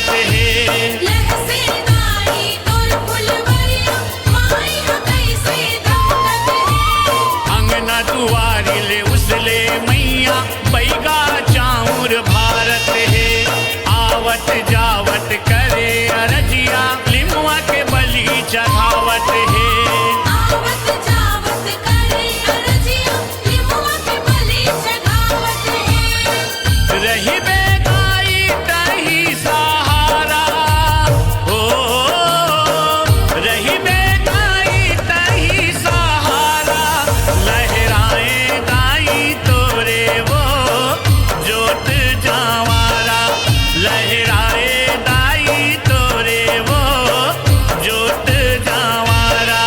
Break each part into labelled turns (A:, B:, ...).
A: भारत है। अंगना दुआरी ले उसले मैया बैगा चाउर भारत है। आवत जावत करे अरजिया लिमुआ के बलि चढ़ावत है। रही बेगाई तही सहारा हो, रही बेगाई तही सहारा। लहराए दाई तोरे वो जोत जावारा। लहराए दाई तोरे वो जोत जावारा।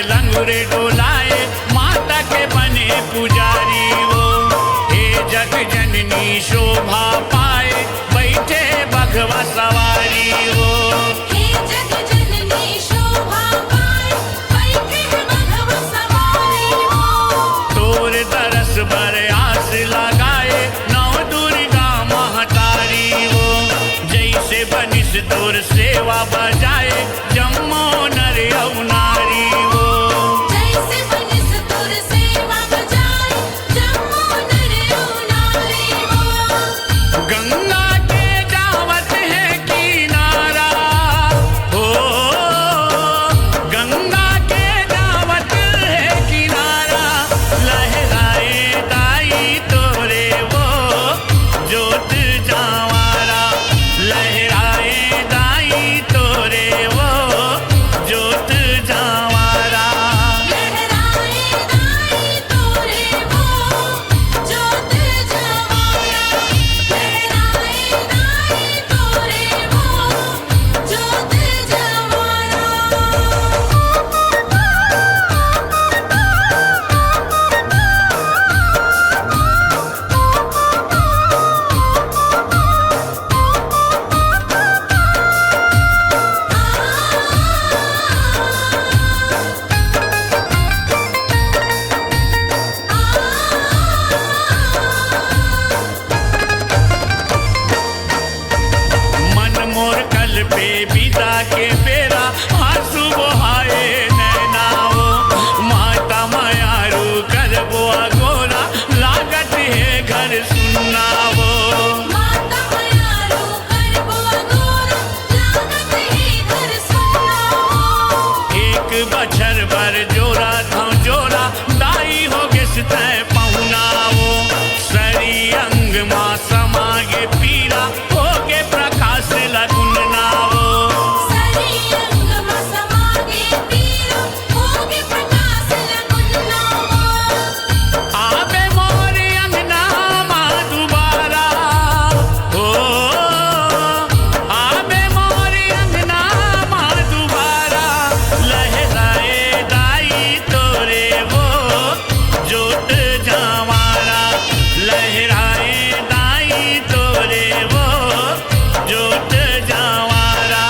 A: लंगुरे डोलाए माता के बने पुजारी वो। हे जग जननी शोभा पाए बैठे बघवा सवारी वो। तोर तरस बर आस लगाए नौ दुर्गा महतारी वो। जैसे बनिस तोर सेवा बजाए जम्मो नर नारी वो। गंगा के जावत है किनारा हो, गंगा के जावत है किनारा। लहराए दाई तोरे वो जोत जावारा। लहराए दाई तोरे वो जोत जावारा। पे बिदा के बेरा आंसू बहाए नैनाओ। माता मायारू करबो अगोरा लागत है घर सुनावो। एक बछर भर जोरा था जोरा दाई हो गिस तय पहुनावो। सरी अंग माँ समागे पीरा होगे प्रकाश लगुन नावो। आबे मोरे अंगना माँ दुबारा हो, आबे मोरे अंगना माँ दुबारा। लहराए दाई तोरे वो जोत जावारा। लहराए दाई तोरे वो जोत जावारा।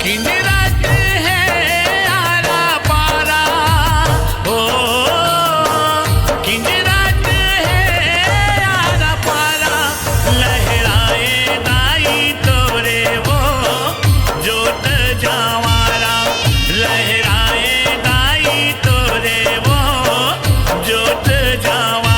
A: किंजरत है आरा पारा हो, किंजरत है आरा पारा। लहराए दाई तोरे वो जोत जावारा। लहराए दाई तोरे वो जोत जावारा।